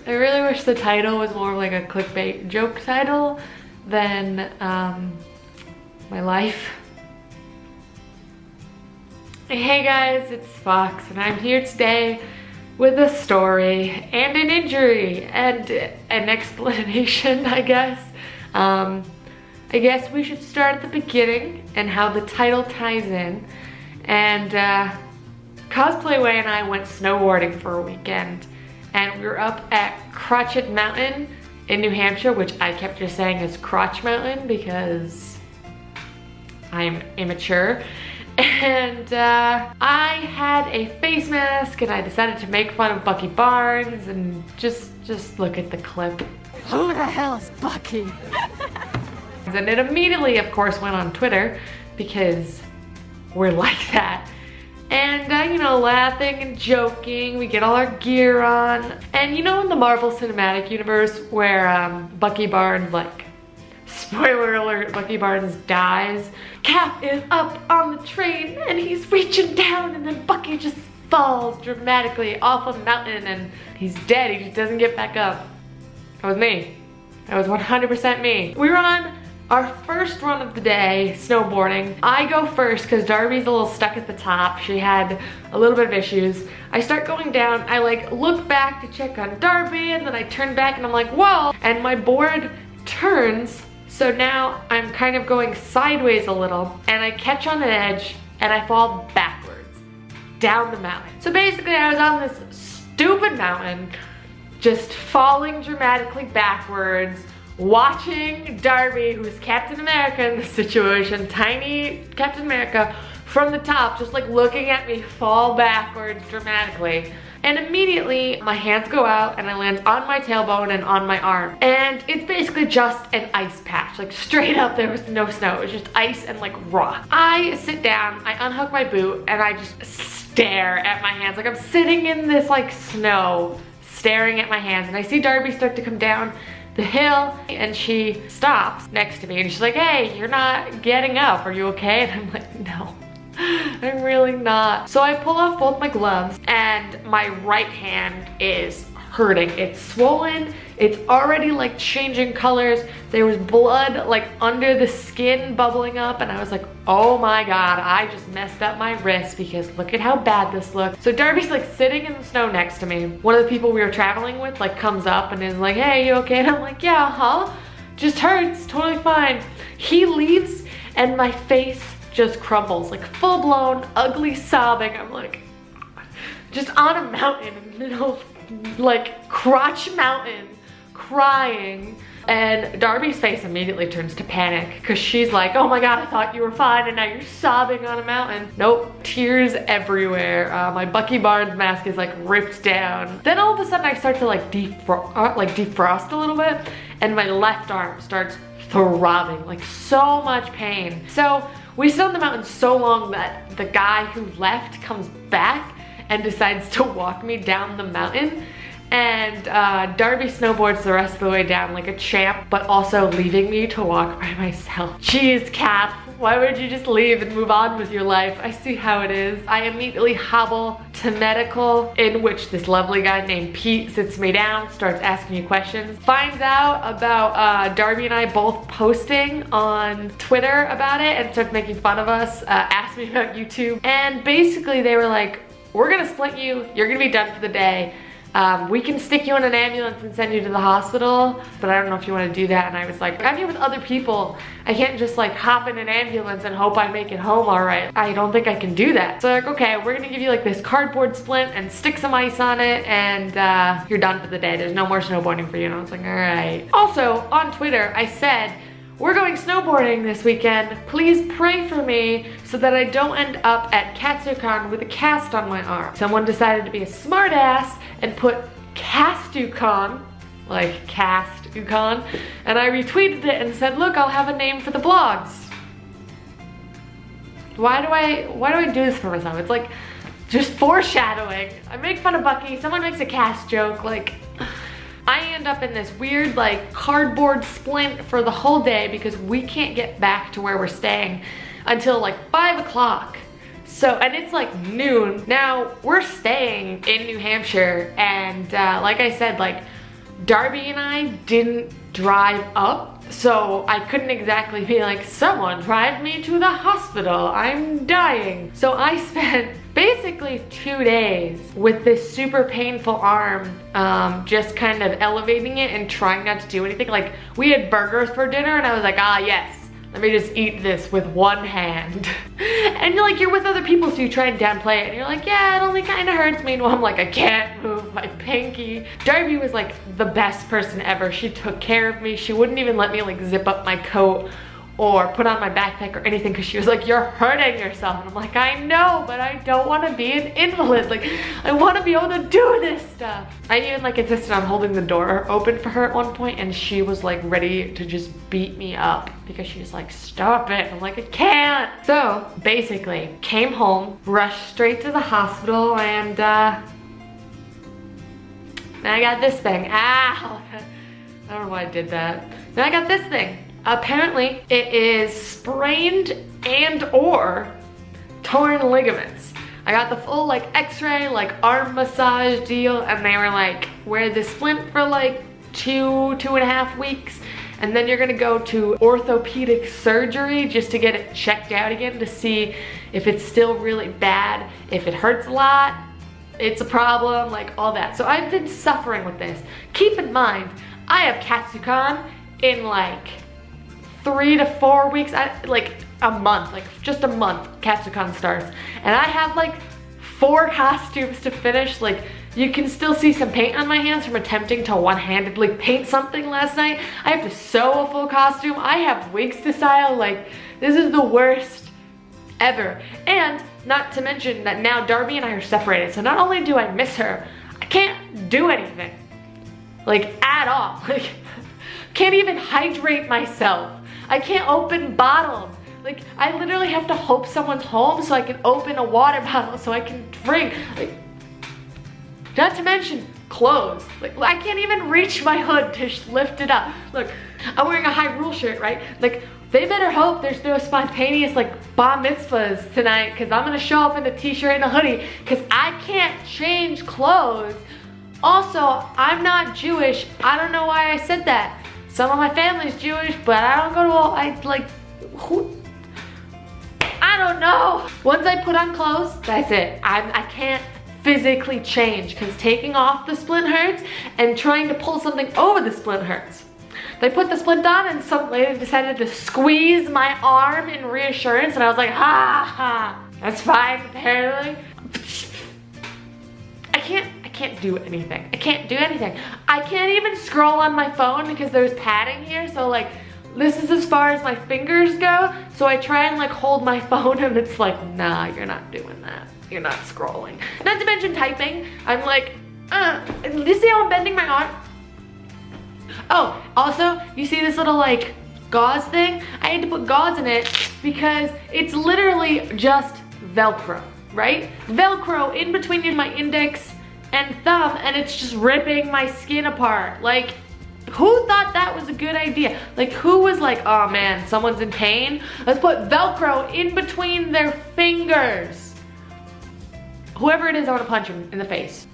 I really wish the title was more like a clickbait joke title than my life. Hey guys, it's Fox and I'm here today with a story and an injury and an explanation, I guess. I guess we should start at the beginning and how the title ties in. And Cosplay Way and I went snowboarding for a weekend, and we were up at Crotched Mountain in New Hampshire, which I kept just saying is Crotch Mountain because I'm immature. And I had a face mask and I decided to make fun of Bucky Barnes, and just look at the clip. Who the hell is Bucky? And it immediately, of course, went on Twitter because we're like that. And, you know, laughing and joking, we get all our gear on. And you know in the Marvel Cinematic Universe where Bucky Barnes, like, spoiler alert, Bucky Barnes dies. Cap is up on the train and he's reaching down and then Bucky just falls dramatically off a mountain and he's dead, he just doesn't get back up. That was me. That was 100% me. We were on our first run of the day, snowboarding. I go first because Darby's a little stuck at the top. She had a little bit of issues. I start going down, I like look back to check on Darby and then I turn back and I'm like, whoa, and my board turns. So now I'm kind of going sideways a little and I catch on an edge and I fall backwards down the mountain. So basically I was on this stupid mountain, just falling dramatically backwards, watching Darby, who's Captain America in this situation, tiny Captain America, from the top, just like looking at me fall backwards dramatically. And immediately my hands go out and I land on my tailbone and on my arm. And it's basically just an ice patch, like straight up there was no snow, it was just ice and like rock. I sit down, I unhook my boot and I just stare at my hands, like I'm sitting in this like snow, staring at my hands, and I see Darby start to come down the hill and she stops next to me and she's like, hey, you're not getting up, are you okay? And I'm like, no, I'm really not. So I pull off both my gloves and my right hand is hurting. It's swollen, it's already like changing colors. There was blood like under the skin bubbling up and I was like, oh my God, I just messed up my wrist because look at how bad this looks. So Darby's like sitting in the snow next to me. One of the people we were traveling with like comes up and is like, hey, you okay? And I'm like, yeah, huh? Just hurts, totally fine. He leaves and my face just crumbles, like full blown, ugly sobbing. I'm like, just on a mountain in the middle of like Crotch Mountain, crying. And Darby's face immediately turns to panic because she's like, oh my God, I thought you were fine and now you're sobbing on a mountain. Nope, tears everywhere. My Bucky Barnes mask is like ripped down. Then all of a sudden I start to like defrost a little bit and my left arm starts throbbing, like so much pain. So we sit on the mountain so long that the guy who left comes back and decides to walk me down the mountain. And Darby snowboards the rest of the way down like a champ, but also leaving me to walk by myself. Jeez, Cap, why would you just leave and move on with your life? I see how it is. I immediately hobble to medical, in which this lovely guy named Pete sits me down, starts asking me questions, finds out about Darby and I both posting on Twitter about it and starts making fun of us, asked me about YouTube. And basically they were like, we're gonna split you, you're gonna be done for the day. We can stick you in an ambulance and send you to the hospital, but I don't know if you want to do that. And I was like, I'm here with other people. I can't just like hop in an ambulance and hope I make it home all right. I don't think I can do that. So like, okay, we're gonna give you like this cardboard splint and stick some ice on it and you're done for the day. There's no more snowboarding for you. And I was like, all right. Also on Twitter, I said, we're going snowboarding this weekend. Please pray for me so that I don't end up at Katsucon with a cast on my arm. Someone decided to be a smart ass and put Castucon, like Castucon, and I retweeted it and said, look, I'll have a name for the blogs. Why do I do this for myself? It's like just foreshadowing. I make fun of Bucky, someone makes a cast joke, like I end up in this weird like cardboard splint for the whole day because we can't get back to where we're staying until like 5 o'clock. So, and it's like noon. Now, we're staying in New Hampshire and like I said, like Darby and I didn't drive up, so I couldn't exactly be like, someone drive me to the hospital, I'm dying. So I spent basically 2 days with this super painful arm, just kind of elevating it and trying not to do anything. Like, we had burgers for dinner and I was like, ah yes, let me just eat this with one hand. And you're with other people, so you try and downplay it and you're like, yeah, it only kind of hurts. Meanwhile, I'm like, I can't move my pinky. Darby was like the best person ever. She took care of me. She wouldn't even let me like zip up my coat or put on my backpack or anything because she was like, you're hurting yourself. And I'm like, I know, but I don't want to be an invalid. Like, I want to be able to do this stuff. I even like insisted on holding the door open for her at one point, and she was like ready to just beat me up because she was like, stop it. I'm like, I can't. So basically came home, rushed straight to the hospital, and then I got this thing. Ow. I don't know why I did that. Then I got this thing. Apparently, it is sprained and or torn ligaments. I got the full like x-ray, like arm massage deal, and they were like, wear the splint for like 2.5 weeks, and then you're gonna go to orthopedic surgery just to get it checked out again to see if it's still really bad, if it hurts a lot, it's a problem, like all that. So I've been suffering with this. Keep in mind, I have Katsucon in like 3 to 4 weeks, like a month, like just a month, Katsucon starts. And I have like 4 costumes to finish. Like, you can still see some paint on my hands from attempting to one-handedly paint something last night. I have to sew a full costume. I have wigs to style. Like, this is the worst ever. And not to mention that now Darby and I are separated. So not only do I miss her, I can't do anything, like at all. Like, can't even hydrate myself. I can't open bottles. Like, I literally have to hope someone's home so I can open a water bottle so I can drink. Like, not to mention clothes. Like, I can't even reach my hood to lift it up. Look, I'm wearing a high rule shirt, right? Like, they better hope there's no spontaneous like bar mitzvahs tonight, because I'm gonna show up in a t-shirt and a hoodie because I can't change clothes. Also, I'm not Jewish. I don't know why I said that. Some of my family's Jewish, but I don't go to who? I don't know. Once I put on clothes, that's it. I can't physically change because taking off the splint hurts and trying to pull something over the splint hurts. They put the splint on and some lady decided to squeeze my arm in reassurance, and I was like, ha ha, that's fine apparently. I can't do anything. I can't do anything. I can't even scroll on my phone because there's padding here, so like, this is as far as my fingers go, so I try and like hold my phone and it's like, nah, you're not doing that. You're not scrolling. Not to mention typing. I'm like, you see how I'm bending my arm? Oh, also, you see this little like gauze thing? I had to put gauze in it because it's literally just Velcro, right? Velcro in between my index and thumb, and it's just ripping my skin apart. Like, who thought that was a good idea? Like, who was like, oh man, someone's in pain? Let's put Velcro in between their fingers. Whoever it is, I want to punch him in the face.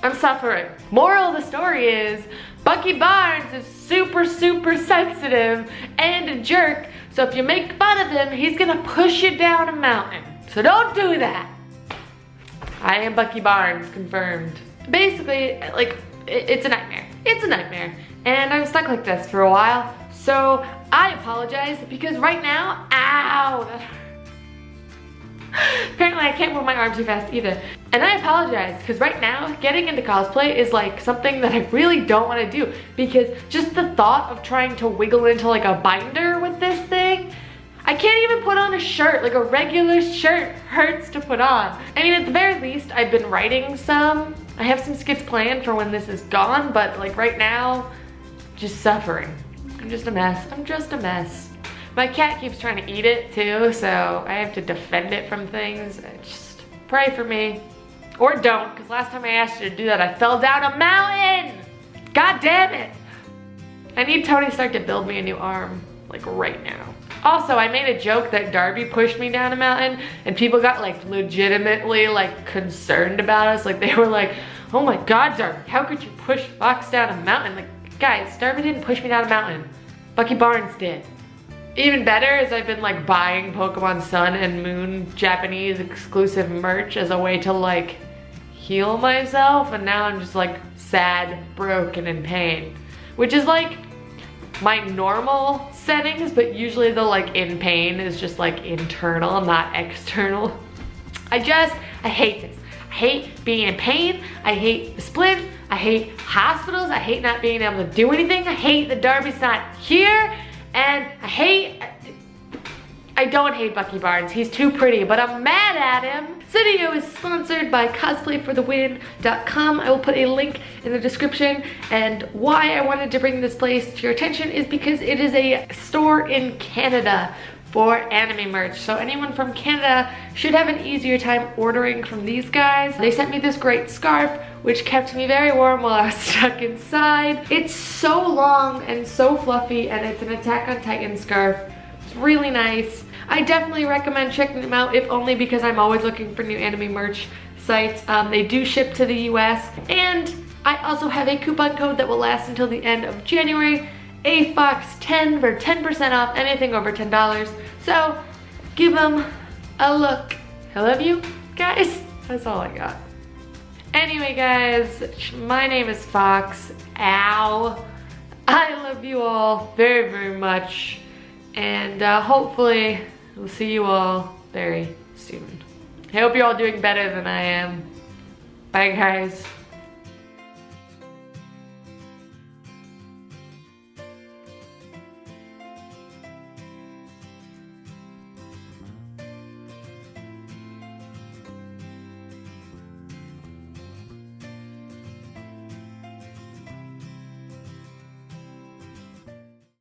I'm suffering. Moral of the story is, Bucky Barnes is super, super sensitive and a jerk, so if you make fun of him, he's gonna push you down a mountain. So don't do that. I am Bucky Barnes, confirmed. Basically, like, it's a nightmare. It's a nightmare. And I'm stuck like this for a while. So I apologize because right now, ow, that hurt. Apparently I can't move my arm too fast either. And I apologize because right now, getting into cosplay is like something that I really don't want to do, because just the thought of trying to wiggle into like a binder with this thing, I can't even put on a shirt. Like, a regular shirt hurts to put on. I mean, at the very least, I've been writing some. I have some skits planned for when this is gone, but like right now, just suffering. I'm just a mess. I'm just a mess. My cat keeps trying to eat it too, so I have to defend it from things. Just pray for me. Or don't, because last time I asked you to do that, I fell down a mountain! God damn it! I need Tony Stark to build me a new arm, like right now. Also, I made a joke that Darby pushed me down a mountain, and people got like legitimately like concerned about us. Like, they were like, Oh my God, Darby, how could you push Fox down a mountain? Like, guys, Darby didn't push me down a mountain. Bucky Barnes did. Even better is I've been like buying Pokemon Sun and Moon Japanese exclusive merch as a way to like heal myself, and now I'm just like sad, broken, and in pain. Which is like my normal settings, but usually the like in pain is just like internal, not external. I hate this. I hate being in pain. I hate the split. I hate hospitals. I hate not being able to do anything. I hate that Darby's not here. And I don't hate Bucky Barnes. He's too pretty, but I'm mad at him. This video is sponsored by cosplayforthewin.com. I will put a link in the description. And why I wanted to bring this place to your attention is because it is a store in Canada for anime merch. So anyone from Canada should have an easier time ordering from these guys. They sent me this great scarf, which kept me very warm while I was stuck inside. It's so long and so fluffy, and it's an Attack on Titan scarf. It's really nice. I definitely recommend checking them out, if only because I'm always looking for new anime merch sites. They do ship to the US, and I also have a coupon code that will last until the end of January. AFOX10 for 10% off anything over $10. So give them a look. I love you guys. That's all I got. Anyway guys, my name is Fox. Ow. I love you all very, very much. And hopefully we'll see you all very soon. I hope you're all doing better than I am. Bye guys.